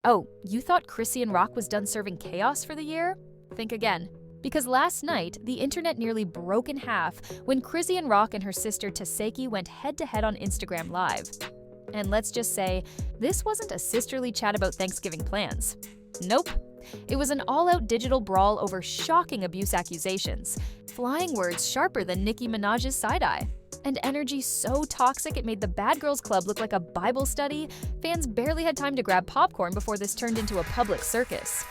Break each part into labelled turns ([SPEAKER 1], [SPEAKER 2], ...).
[SPEAKER 1] Oh, you thought Chrisean Rock was done serving chaos for the year? Think again. Because last night, the internet nearly broke in half when Chrisean Rock and her sister Tesehki went head-to-head on Instagram Live. And let's just say, this wasn't a sisterly chat about Thanksgiving plans. Nope. It was an all-out digital brawl over shocking abuse accusations, flying words sharper than Nicki Minaj's side-eye, and energy so toxic it made the Bad Girls Club look like a Bible study. Fans barely had time to grab popcorn before this turned into a public circus.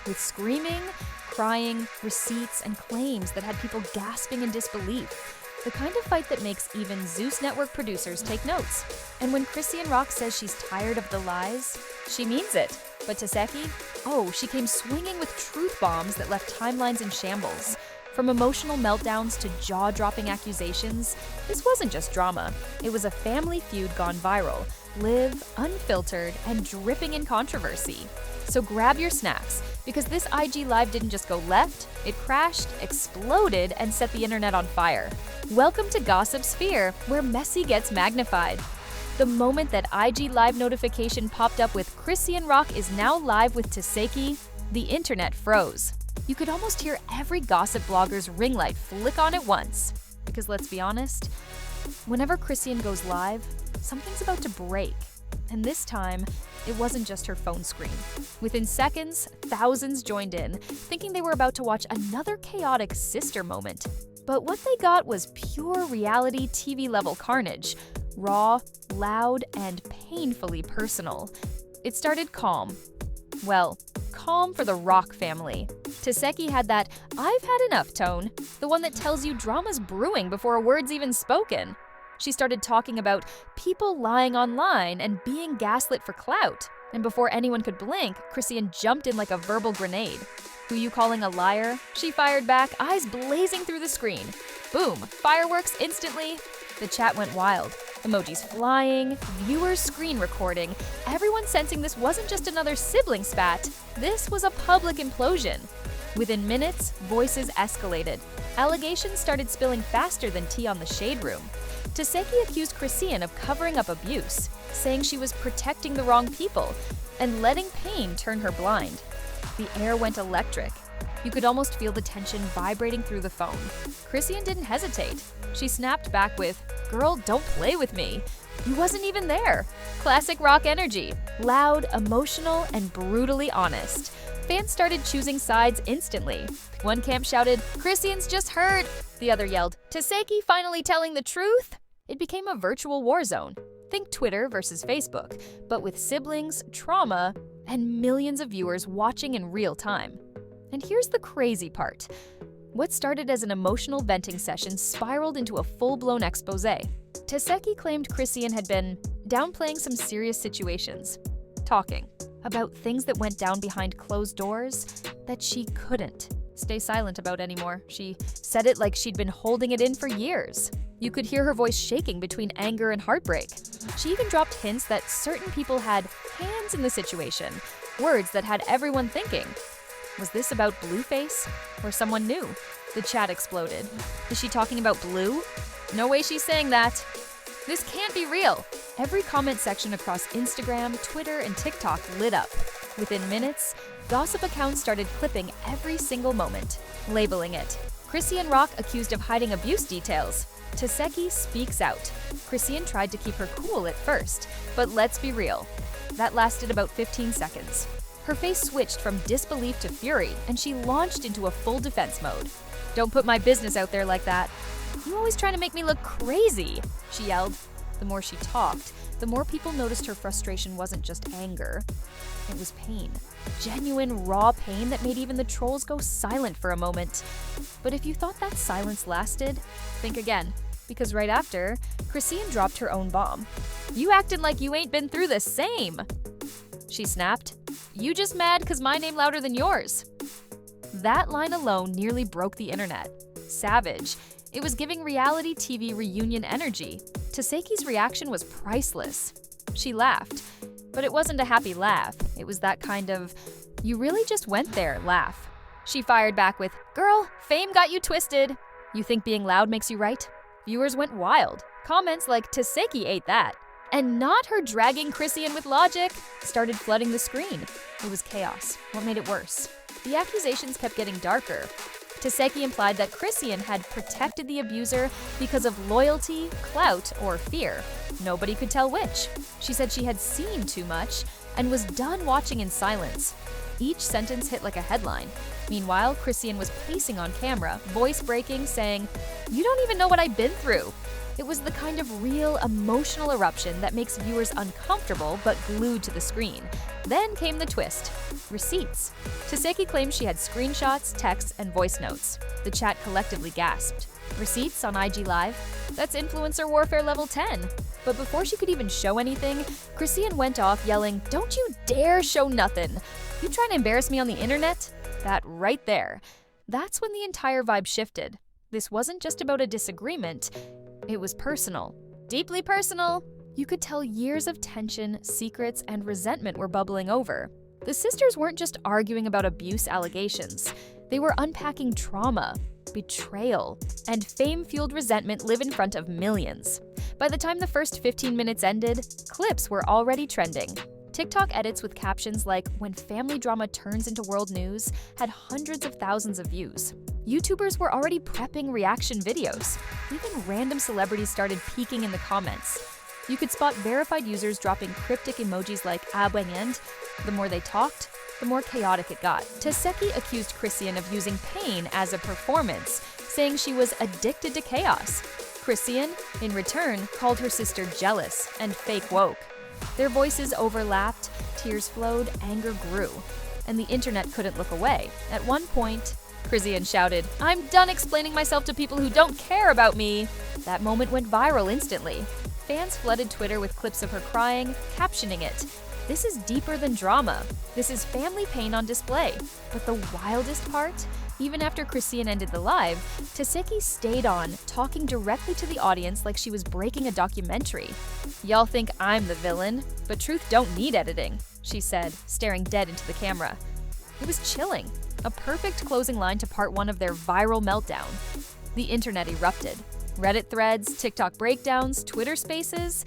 [SPEAKER 1] With screaming, crying, receipts, and claims that had people gasping in disbelief. The kind of fight that makes even Zeus Network producers take notes. And when Chrisean Rock says she's tired of the lies, she means it. But Tesehki? Oh, she came swinging with truth bombs that left timelines in shambles. From emotional meltdowns to jaw-dropping accusations, this wasn't just drama. It was a family feud gone viral, live, unfiltered, and dripping in controversy. So grab your snacks, because this IG Live didn't just go left, it crashed, exploded, and set the internet on fire. Welcome to Gossip Sphere, where messy gets magnified. The moment that IG Live notification popped up with Chrisean Rock is now live with Tesehki, the internet froze. You could almost hear every gossip blogger's ring light flick on at once. Because let's be honest, whenever Chrisean goes live, something's about to break. And this time, it wasn't just her phone screen. Within seconds, thousands joined in, thinking they were about to watch another chaotic sister moment. But what they got was pure reality TV-level carnage. Raw, loud, and painfully personal. It started calm. Well, calm for the Rock family. Tesehki had that "I've had enough" tone, the one that tells you drama's brewing before a word's even spoken. She started talking about people lying online and being gaslit for clout. And before anyone could blink, Chrisean jumped in like a verbal grenade. "Who you calling a liar?" She fired back, eyes blazing through the screen. Boom, fireworks instantly. The chat went wild. Emojis flying, viewers screen recording, everyone sensing this wasn't just another sibling spat, this was a public implosion. Within minutes, voices escalated. Allegations started spilling faster than tea on the shade room. Tesehki accused Chrisean of covering up abuse, saying she was protecting the wrong people, and letting pain turn her blind. The air went electric. You could almost feel the tension vibrating through the phone. Chrisean didn't hesitate. She snapped back with, "Girl, don't play with me. You wasn't even there." Classic Rock energy. Loud, emotional, and brutally honest. Fans started choosing sides instantly. One camp shouted, "Chrisean's just hurt." The other yelled, "Tesehki finally telling the truth?" It became a virtual war zone. Think Twitter versus Facebook, but with siblings, trauma, and millions of viewers watching in real time. And here's the crazy part. What started as an emotional venting session spiraled into a full-blown exposé. Tesehki claimed Chrisean had been downplaying some serious situations, talking about things that went down behind closed doors that she couldn't stay silent about anymore. She said it like she'd been holding it in for years. You could hear her voice shaking between anger and heartbreak. She even dropped hints that certain people had hands in the situation, words that had everyone thinking. Was this about Blueface or someone new? The chat exploded. Is she talking about Blue? No way she's saying that. This can't be real. Every comment section across Instagram, Twitter, and TikTok lit up. Within minutes, gossip accounts started clipping every single moment, labeling it. Chrisean Rock accused of hiding abuse details. Tesehki speaks out. Chrisean tried to keep her cool at first, but let's be real. That lasted about 15 seconds. Her face switched from disbelief to fury, and she launched into a full defense mode. "Don't put my business out there like that. You always trying to make me look crazy," she yelled. The more she talked, the more people noticed her frustration wasn't just anger. It was pain. Genuine, raw pain that made even the trolls go silent for a moment. But if you thought that silence lasted, think again. Because right after, Chrisean dropped her own bomb. "You acting like you ain't been through the same." She snapped, "You just mad 'cause my name louder than yours." That line alone nearly broke the internet. Savage. It was giving reality TV reunion energy. Tesehki's reaction was priceless. She laughed, but it wasn't a happy laugh. It was that kind of, "You really just went there" laugh. She fired back with, "Girl, fame got you twisted. You think being loud makes you right?" Viewers went wild. Comments like, "Tesehki ate that." And not her dragging Chrisean with logic started flooding the screen. It was chaos. What made it worse? The accusations kept getting darker. Tesehki implied that Chrisean had protected the abuser because of loyalty, clout, or fear. Nobody could tell which. She said she had seen too much and was done watching in silence. Each sentence hit like a headline. Meanwhile, Chrisean was pacing on camera, voice breaking, saying, "You don't even know what I've been through." It was the kind of real emotional eruption that makes viewers uncomfortable but glued to the screen. Then came the twist. Receipts. Tesehki claimed she had screenshots, texts, and voice notes. The chat collectively gasped. Receipts on IG Live? That's influencer warfare level 10. But before she could even show anything, Chrisean went off yelling, "Don't you dare show nothing! You trying to embarrass me on the internet?" That right there. That's when the entire vibe shifted. This wasn't just about a disagreement. It was personal. Deeply personal. You could tell years of tension, secrets, and resentment were bubbling over. The sisters weren't just arguing about abuse allegations. They were unpacking trauma, betrayal, and fame-fueled resentment live in front of millions. By the time the first 15 minutes ended, clips were already trending. TikTok edits with captions like "When family drama turns into world news" had hundreds of thousands of views. YouTubers were already prepping reaction videos. Even random celebrities started peeking in the comments. You could spot verified users dropping cryptic emojis like "abwangend." The more they talked, the more chaotic it got. Tesehki accused Chrisean of using pain as a performance, saying she was addicted to chaos. Chrisean, in return, called her sister jealous and fake woke. Their voices overlapped, tears flowed, anger grew, and the internet couldn't look away. At one point, Chrisean shouted, "I'm done explaining myself to people who don't care about me." That moment went viral instantly. Fans flooded Twitter with clips of her crying, captioning it, "This is deeper than drama. This is family pain on display." But the wildest part? Even after Chrisean ended the live, Tesehki stayed on, talking directly to the audience like she was breaking a documentary. "Y'all think I'm the villain, but truth don't need editing," she said, staring dead into the camera. It was chilling. A perfect closing line to part one of their viral meltdown. The internet erupted. Reddit threads, TikTok breakdowns, Twitter spaces.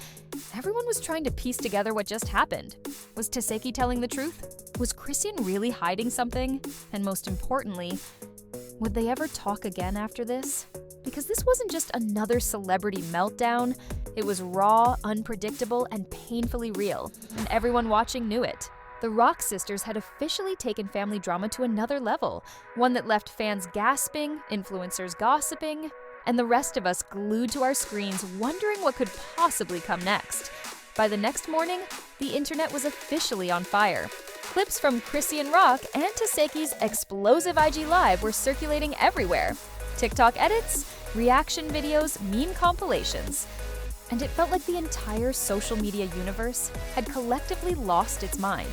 [SPEAKER 1] Everyone was trying to piece together what just happened. Was Tesehki telling the truth? Was Chrisean really hiding something? And most importantly, would they ever talk again after this? Because this wasn't just another celebrity meltdown. It was raw, unpredictable, and painfully real. And everyone watching knew it. The Rock sisters had officially taken family drama to another level, one that left fans gasping, influencers gossiping, and the rest of us glued to our screens wondering what could possibly come next. By the next morning, the internet was officially on fire. Clips from Chrisean Rock and Tesehki's explosive IG Live were circulating everywhere. TikTok edits, reaction videos, meme compilations. And it felt like the entire social media universe had collectively lost its mind.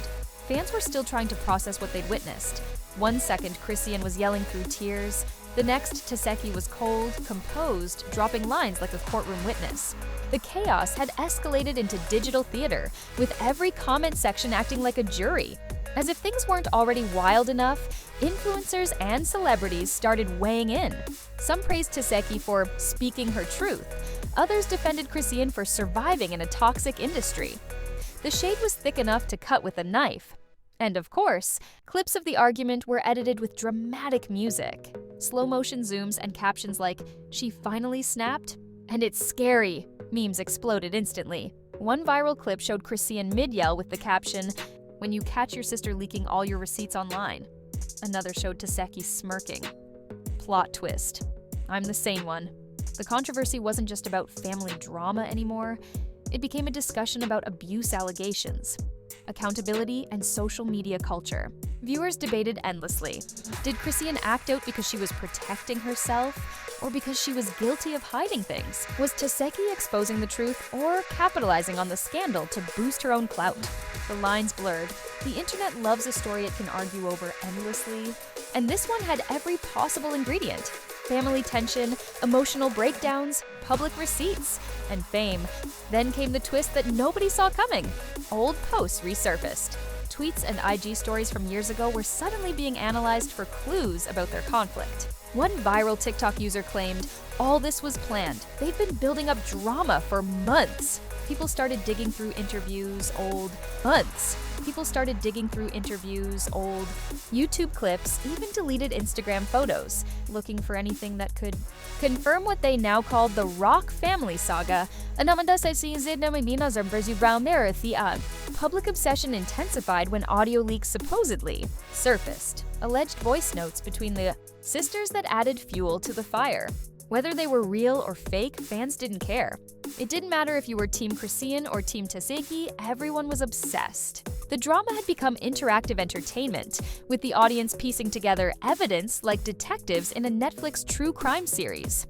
[SPEAKER 1] Fans were still trying to process what they'd witnessed. One second, Chrisean was yelling through tears. The next, Tesehki was cold, composed, dropping lines like a courtroom witness. The chaos had escalated into digital theater, with every comment section acting like a jury. As if things weren't already wild enough, influencers and celebrities started weighing in. Some praised Tesehki for speaking her truth. Others defended Chrisean for surviving in a toxic industry. The shade was thick enough to cut with a knife. And of course, clips of the argument were edited with dramatic music. Slow-motion zooms and captions like, "She finally snapped?" and "It's scary." Memes exploded instantly. One viral clip showed Chrisean mid-yell with the caption, "When you catch your sister leaking all your receipts online." Another showed Tesehki smirking. Plot twist. I'm the sane one. The controversy wasn't just about family drama anymore. It became a discussion about abuse allegations, accountability, and social media culture. Viewers debated endlessly. Did Chrisean act out because she was protecting herself, or because she was guilty of hiding things? Was Tesehki exposing the truth or capitalizing on the scandal to boost her own clout? The lines blurred. The internet loves a story it can argue over endlessly, and this one had every possible ingredient. Family tension, emotional breakdowns, public receipts, and fame. Then came the twist that nobody saw coming. Old posts resurfaced. Tweets and IG stories from years ago were suddenly being analyzed for clues about their conflict. One viral TikTok user claimed, "All this was planned. They've been building up drama for months." People started digging through interviews, old months. People started digging through interviews, old YouTube clips, even deleted Instagram photos, looking for anything that could confirm what they now called the Rock family saga. Public obsession intensified when audio leaks supposedly surfaced, alleged voice notes between the sisters that added fuel to the fire. Whether they were real or fake, fans didn't care. It didn't matter if you were Team Chrisean or Team Tesehki, everyone was obsessed. The drama had become interactive entertainment, with the audience piecing together evidence like detectives in a Netflix true crime series.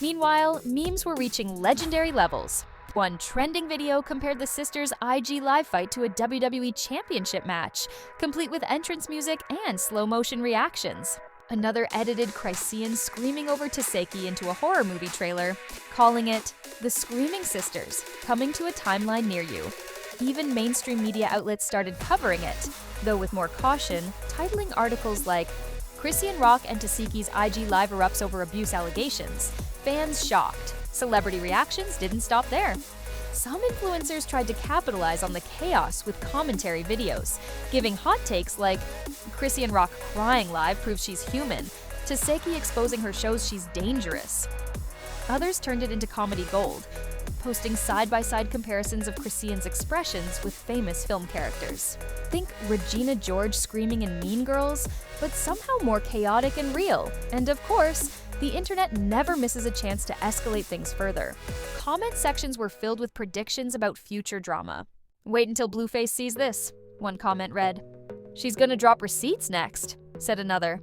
[SPEAKER 1] Meanwhile, memes were reaching legendary levels. One trending video compared the sisters' IG live fight to a WWE Championship match, complete with entrance music and slow-motion reactions. Another edited Chrisean screaming over Tesehki into a horror movie trailer, calling it The Screaming Sisters, coming to a timeline near you. Even mainstream media outlets started covering it, though with more caution, titling articles like Chrisean Rock and Tesehki's IG live erupts over abuse allegations. Fans shocked. Celebrity reactions didn't stop there. Some influencers tried to capitalize on the chaos with commentary videos, giving hot takes like Chrisean Rock crying live proves she's human, Tesehki exposing her shows she's dangerous. Others turned it into comedy gold, posting side-by-side comparisons of Chrisean's expressions with famous film characters. Think Regina George screaming in Mean Girls, but somehow more chaotic and real. And of course, the internet never misses a chance to escalate things further. Comment sections were filled with predictions about future drama. "Wait until Blueface sees this," one comment read. "She's gonna drop receipts next," said another.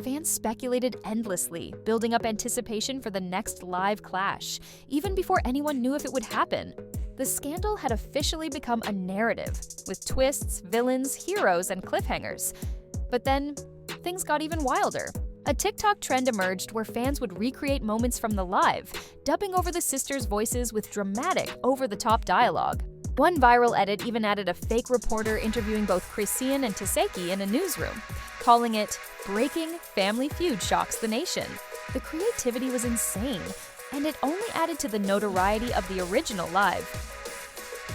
[SPEAKER 1] Fans speculated endlessly, building up anticipation for the next live clash, even before anyone knew if it would happen. The scandal had officially become a narrative, with twists, villains, heroes, and cliffhangers. But then, things got even wilder. A TikTok trend emerged where fans would recreate moments from the live, dubbing over the sisters' voices with dramatic, over-the-top dialogue. One viral edit even added a fake reporter interviewing both Chrisean and Tesehki in a newsroom, calling it "Breaking Family Feud Shocks the Nation." The creativity was insane, and it only added to the notoriety of the original live.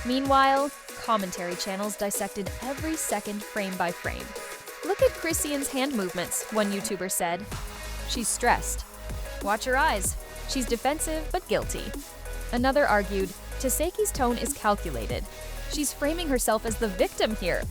[SPEAKER 1] Meanwhile, commentary channels dissected every second frame by frame. "Look at Chrisean's hand movements," one YouTuber said. "She's stressed. Watch her eyes. She's defensive but guilty." Another argued, "Tesehki's tone is calculated. She's framing herself as the victim here."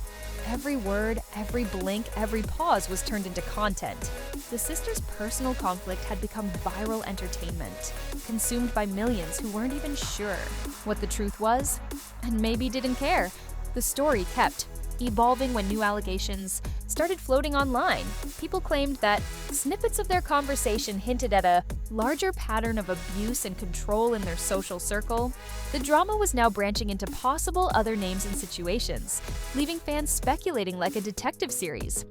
[SPEAKER 1] Every word, every blink, every pause was turned into content. The sisters' personal conflict had become viral entertainment, consumed by millions who weren't even sure what the truth was, and maybe didn't care. The story kept evolving when new allegations started floating online. People claimed that snippets of their conversation hinted at a larger pattern of abuse and control in their social circle. The drama was now branching into possible other names and situations, leaving fans speculating like a detective series.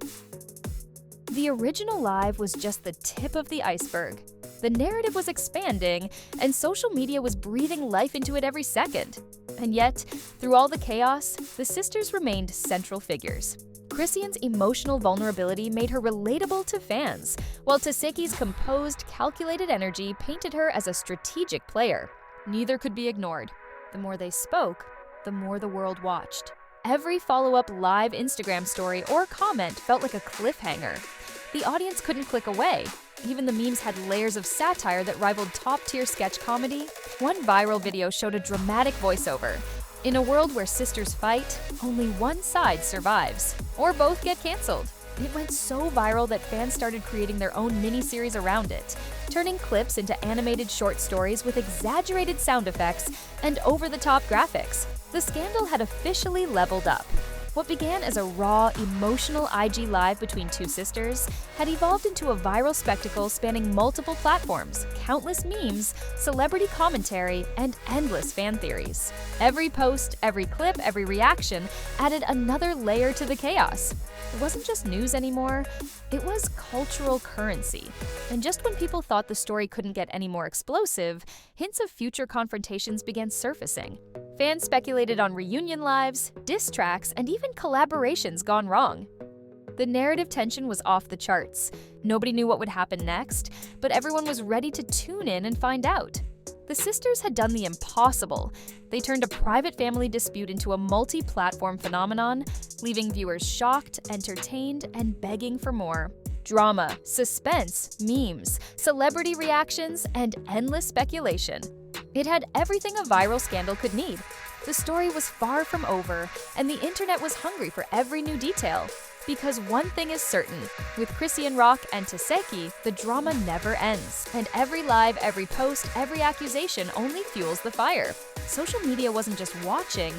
[SPEAKER 1] The original live was just the tip of the iceberg. The narrative was expanding, and social media was breathing life into it every second. And yet, through all the chaos, the sisters remained central figures. Chrisean's emotional vulnerability made her relatable to fans, while Tesehki's composed, calculated energy painted her as a strategic player. Neither could be ignored. The more they spoke, the more the world watched. Every follow-up live Instagram story or comment felt like a cliffhanger. The audience couldn't click away. Even the memes had layers of satire that rivaled top-tier sketch comedy. One viral video showed a dramatic voiceover. "In a world where sisters fight, only one side survives, or both get canceled." It went so viral that fans started creating their own mini-series around it, turning clips into animated short stories with exaggerated sound effects and over-the-top graphics. The scandal had officially leveled up. What began as a raw, emotional IG live between two sisters had evolved into a viral spectacle spanning multiple platforms, countless memes, celebrity commentary, and endless fan theories. Every post, every clip, every reaction added another layer to the chaos. It wasn't just news anymore, it was cultural currency. And just when people thought the story couldn't get any more explosive, hints of future confrontations began surfacing. Fans speculated on reunion lives, diss tracks, and even collaborations gone wrong. The narrative tension was off the charts. Nobody knew what would happen next, but everyone was ready to tune in and find out. The sisters had done the impossible. They turned a private family dispute into a multi-platform phenomenon, leaving viewers shocked, entertained, and begging for more. Drama, suspense, memes, celebrity reactions, and endless speculation. It had everything a viral scandal could need. The story was far from over, and the internet was hungry for every new detail. Because one thing is certain, with Chrisean Rock and Tesehki, the drama never ends. And every live, every post, every accusation only fuels the fire. Social media wasn't just watching,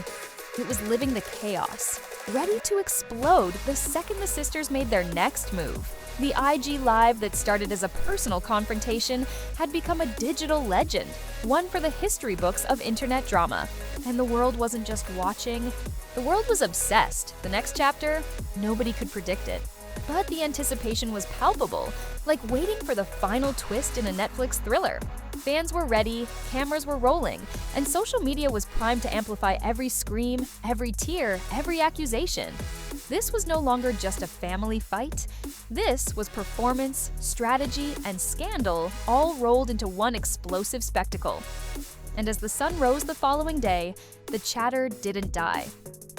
[SPEAKER 1] it was living the chaos, ready to explode the second the sisters made their next move. The IG Live that started as a personal confrontation had become a digital legend, one for the history books of internet drama. And the world wasn't just watching, the world was obsessed. The next chapter, nobody could predict it. But the anticipation was palpable, like waiting for the final twist in a Netflix thriller. Fans were ready, cameras were rolling, and social media was primed to amplify every scream, every tear, every accusation. This was no longer just a family fight. This was performance, strategy, and scandal all rolled into one explosive spectacle. And as the sun rose the following day, the chatter didn't die.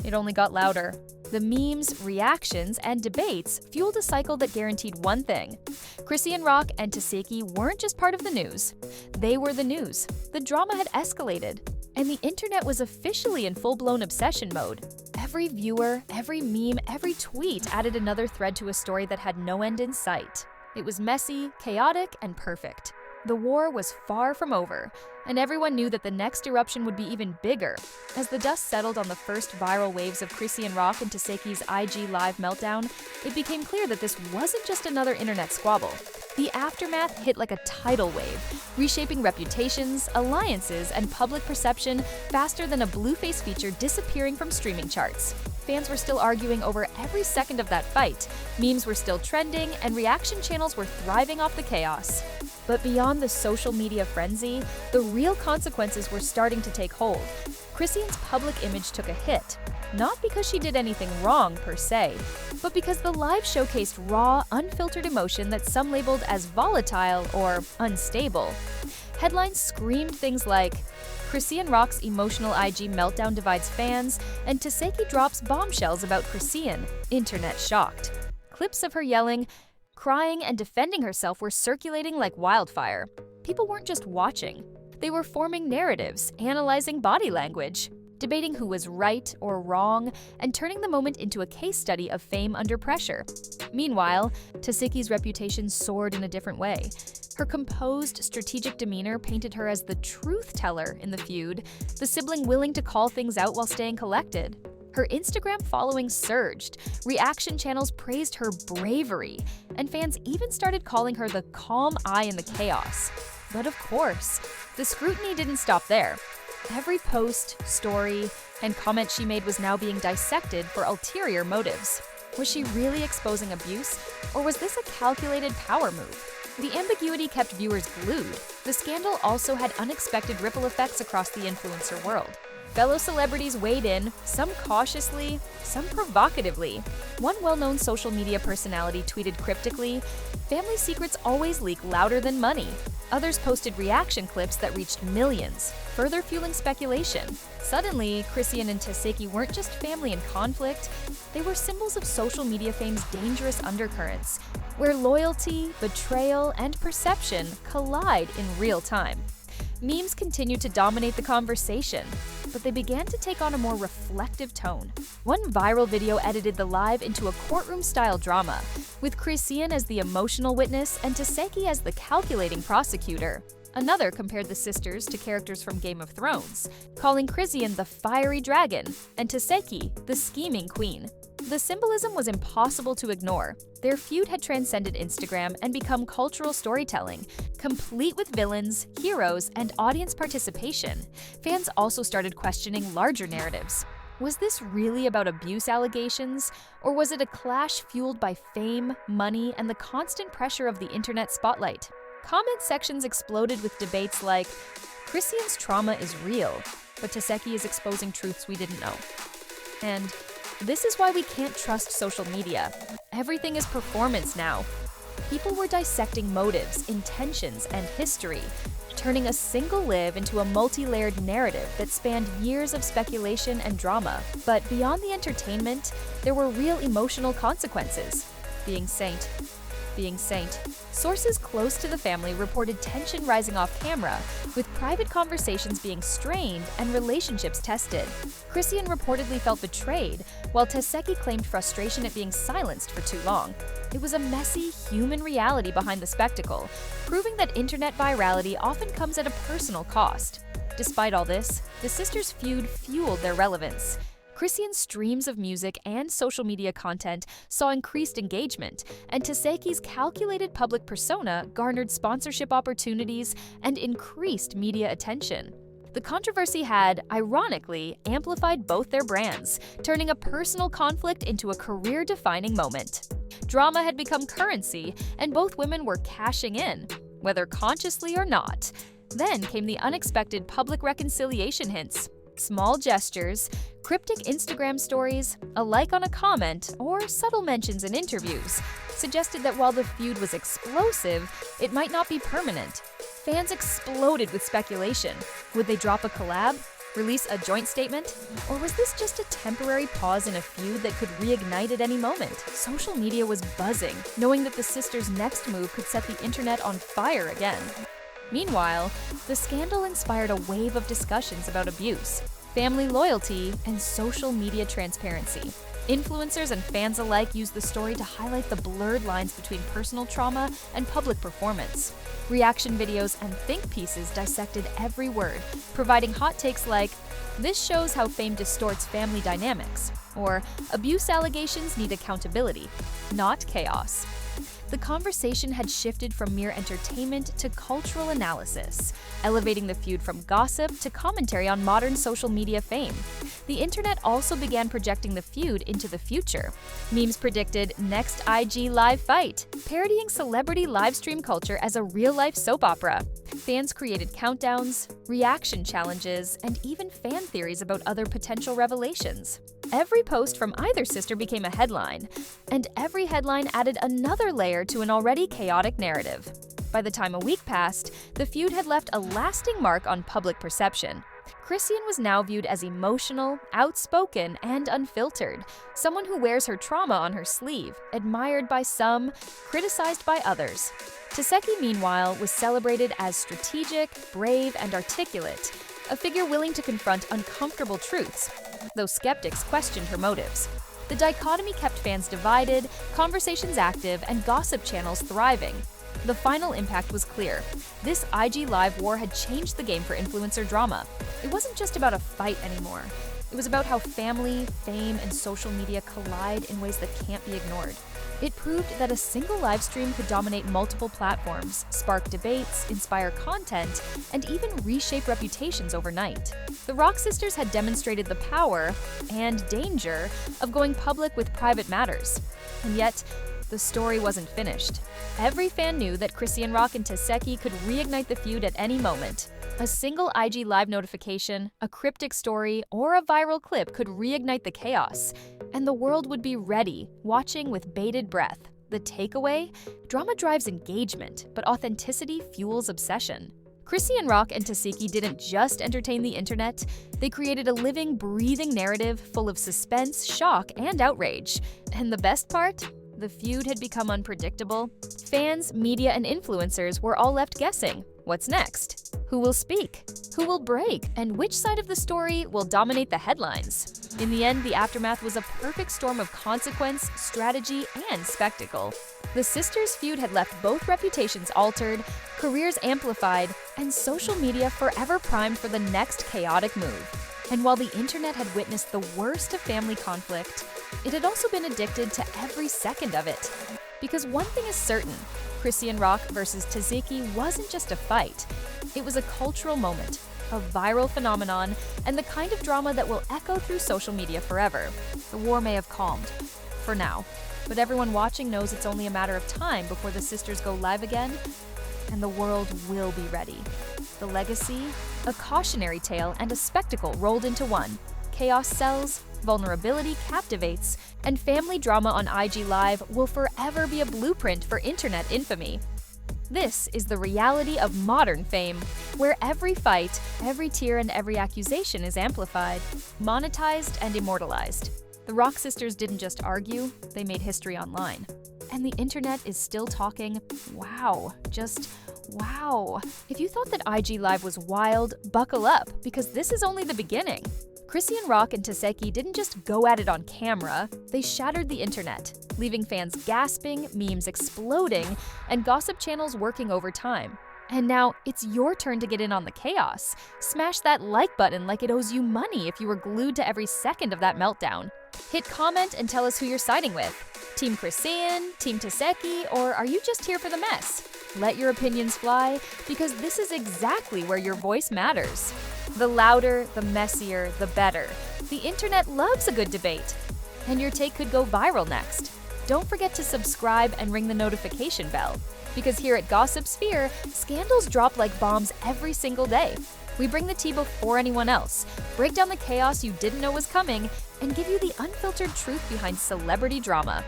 [SPEAKER 1] It only got louder. The memes, reactions, and debates fueled a cycle that guaranteed one thing. Chrisean Rock and Tesehki weren't just part of the news. They were the news. The drama had escalated, and the internet was officially in full-blown obsession mode. Every viewer, every meme, every tweet added another thread to a story that had no end in sight. It was messy, chaotic, and perfect. The war was far from over, and everyone knew that the next eruption would be even bigger. As the dust settled on the first viral waves of Chrisean Rock and Tesehki's IG Live meltdown, it became clear that this wasn't just another internet squabble. The aftermath hit like a tidal wave, reshaping reputations, alliances, and public perception faster than a Blueface feature disappearing from streaming charts. Fans were still arguing over every second of that fight, memes were still trending, and reaction channels were thriving off the chaos. But beyond the social media frenzy, the real consequences were starting to take hold. Chrisean's public image took a hit, not because she did anything wrong per se, but because the live showcased raw, unfiltered emotion that some labeled as volatile or unstable. Headlines screamed things like, Chrisean Rock's emotional IG meltdown divides fans, and Tesehki drops bombshells about Chrisean, internet shocked. Clips of her yelling, crying, and defending herself were circulating like wildfire. People weren't just watching. They were forming narratives, analyzing body language, debating who was right or wrong, and turning the moment into a case study of fame under pressure. Meanwhile, Tesehki's reputation soared in a different way. Her composed, strategic demeanor painted her as the truth teller in the feud, the sibling willing to call things out while staying collected. Her Instagram following surged, reaction channels praised her bravery, and fans even started calling her the calm eye in the chaos. But of course, the scrutiny didn't stop there. Every post, story, and comment she made was now being dissected for ulterior motives. Was she really exposing abuse, or was this a calculated power move? The ambiguity kept viewers glued. The scandal also had unexpected ripple effects across the influencer world. Fellow celebrities weighed in, some cautiously, some provocatively. One well-known social media personality tweeted cryptically, "Family secrets always leak louder than money." Others posted reaction clips that reached millions, further fueling speculation. Suddenly, Chrisean and Tesehki weren't just family in conflict, they were symbols of social media fame's dangerous undercurrents, where loyalty, betrayal, and perception collide in real time. Memes continued to dominate the conversation, but they began to take on a more reflective tone. One viral video edited the live into a courtroom-style drama, with Chrisean as the emotional witness and Tesehki as the calculating prosecutor. Another compared the sisters to characters from Game of Thrones, calling Chrisean the fiery dragon and Tesehki the scheming queen. The symbolism was impossible to ignore. Their feud had transcended Instagram and become cultural storytelling, complete with villains, heroes, and audience participation. Fans also started questioning larger narratives. Was this really about abuse allegations, or was it a clash fueled by fame, money, and the constant pressure of the internet spotlight? Comment sections exploded with debates like, Chrisean's trauma is real, but Tesehki is exposing truths we didn't know. And this is why we can't trust social media. Everything is performance now. People were dissecting motives, intentions, and history, turning a single live into a multi-layered narrative that spanned years of speculation and drama. But beyond the entertainment, there were real emotional consequences. Being Saint. Sources close to the family reported tension rising off camera, with private conversations being strained and relationships tested. Chrisean reportedly felt betrayed, while Tesehki claimed frustration at being silenced for too long. It was a messy, human reality behind the spectacle, proving that internet virality often comes at a personal cost. Despite all this, the sisters' feud fueled their relevance. Chrisean's streams of music and social media content saw increased engagement, and Tesehki's calculated public persona garnered sponsorship opportunities and increased media attention. The controversy had, ironically, amplified both their brands, turning a personal conflict into a career-defining moment. Drama had become currency, and both women were cashing in, whether consciously or not. Then came the unexpected public reconciliation hints. Small gestures, cryptic Instagram stories, a like on a comment, or subtle mentions in interviews suggested that while the feud was explosive, it might not be permanent. Fans exploded with speculation. Would they drop a collab? Release a joint statement? Or was this just a temporary pause in a feud that could reignite at any moment? Social media was buzzing, knowing that the sisters' next move could set the internet on fire again. Meanwhile, the scandal inspired a wave of discussions about abuse, family loyalty, and social media transparency. Influencers and fans alike used the story to highlight the blurred lines between personal trauma and public performance. Reaction videos and think pieces dissected every word, providing hot takes like, "This shows how fame distorts family dynamics," or "Abuse allegations need accountability, not chaos." The conversation had shifted from mere entertainment to cultural analysis, elevating the feud from gossip to commentary on modern social media fame. The internet also began projecting the feud into the future. Memes predicted next IG live fight, parodying celebrity livestream culture as a real-life soap opera. Fans created countdowns, reaction challenges, and even fan theories about other potential revelations. Every post from either sister became a headline, and every headline added another layer to an already chaotic narrative. By the time a week passed, the feud had left a lasting mark on public perception. Chrisean was now viewed as emotional, outspoken, and unfiltered, someone who wears her trauma on her sleeve, admired by some, criticized by others. Tesehki, meanwhile, was celebrated as strategic, brave, and articulate, a figure willing to confront uncomfortable truths, though skeptics questioned her motives. The dichotomy kept fans divided, conversations active, and gossip channels thriving. The final impact was clear. This IG Live war had changed the game for influencer drama. It wasn't just about a fight anymore. It was about how family, fame, and social media collide in ways that can't be ignored. It proved that a single live stream could dominate multiple platforms, spark debates, inspire content, and even reshape reputations overnight. The Rock sisters had demonstrated the power and danger of going public with private matters. And yet, the story wasn't finished. Every fan knew that Chrisean Rock and Tesehki could reignite the feud at any moment. A single IG Live notification, a cryptic story, or a viral clip could reignite the chaos, and the world would be ready, watching with bated breath. The takeaway? Drama drives engagement, but authenticity fuels obsession. Chrisean Rock and Tesehki didn't just entertain the internet, they created a living, breathing narrative full of suspense, shock, and outrage. And the best part? The feud had become unpredictable. Fans, media, and influencers were all left guessing. What's next? Who will speak? Who will break? And which side of the story will dominate the headlines? In the end, the aftermath was a perfect storm of consequence, strategy, and spectacle. The sisters' feud had left both reputations altered, careers amplified, and social media forever primed for the next chaotic move. And while the internet had witnessed the worst of family conflict, it had also been addicted to every second of it. Because one thing is certain, Chrisean Rock versus Tesehki wasn't just a fight. It was a cultural moment, a viral phenomenon, and the kind of drama that will echo through social media forever. The war may have calmed, for now, but everyone watching knows it's only a matter of time before the sisters go live again, and the world will be ready. The legacy? A cautionary tale and a spectacle rolled into one. Chaos sells, vulnerability captivates, and family drama on IG Live will forever be a blueprint for internet infamy. This is the reality of modern fame, where every fight, every tear, and every accusation is amplified, monetized, and immortalized. The Rock sisters didn't just argue, they made history online. And the internet is still talking. Wow, just wow. If you thought that IG Live was wild, buckle up, because this is only the beginning. Chrisean Rock and Tesehki didn't just go at it on camera, they shattered the internet, leaving fans gasping, memes exploding, and gossip channels working overtime. And now, it's your turn to get in on the chaos. Smash that like button like it owes you money if you were glued to every second of that meltdown. Hit comment and tell us who you're siding with. Team Chrisean, Team Tesehki, or are you just here for the mess? Let your opinions fly, because this is exactly where your voice matters. The louder, the messier, the better. The internet loves a good debate. And your take could go viral next. Don't forget to subscribe and ring the notification bell, because here at Gossip Sphere, scandals drop like bombs every single day. We bring the tea before anyone else, break down the chaos you didn't know was coming, and give you the unfiltered truth behind celebrity drama.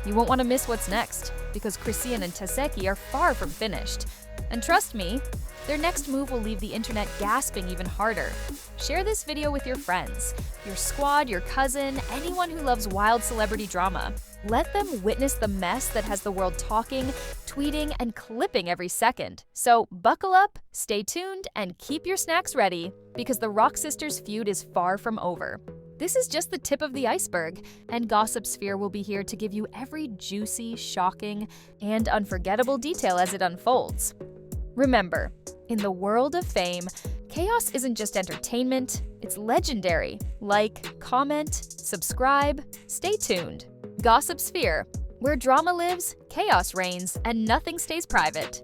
[SPEAKER 1] You won't want to miss what's next, because Chrisean and Tesehki are far from finished. And trust me, their next move will leave the internet gasping even harder. Share this video with your friends, your squad, your cousin, anyone who loves wild celebrity drama. Let them witness the mess that has the world talking, tweeting, and clipping every second. So buckle up, stay tuned, and keep your snacks ready, because the Rock sisters feud is far from over. This is just the tip of the iceberg, and Gossip Sphere will be here to give you every juicy, shocking, and unforgettable detail as it unfolds. Remember, in the world of fame, chaos isn't just entertainment, it's legendary. Like, comment, subscribe, stay tuned. Gossip Sphere, where drama lives, chaos reigns, and nothing stays private.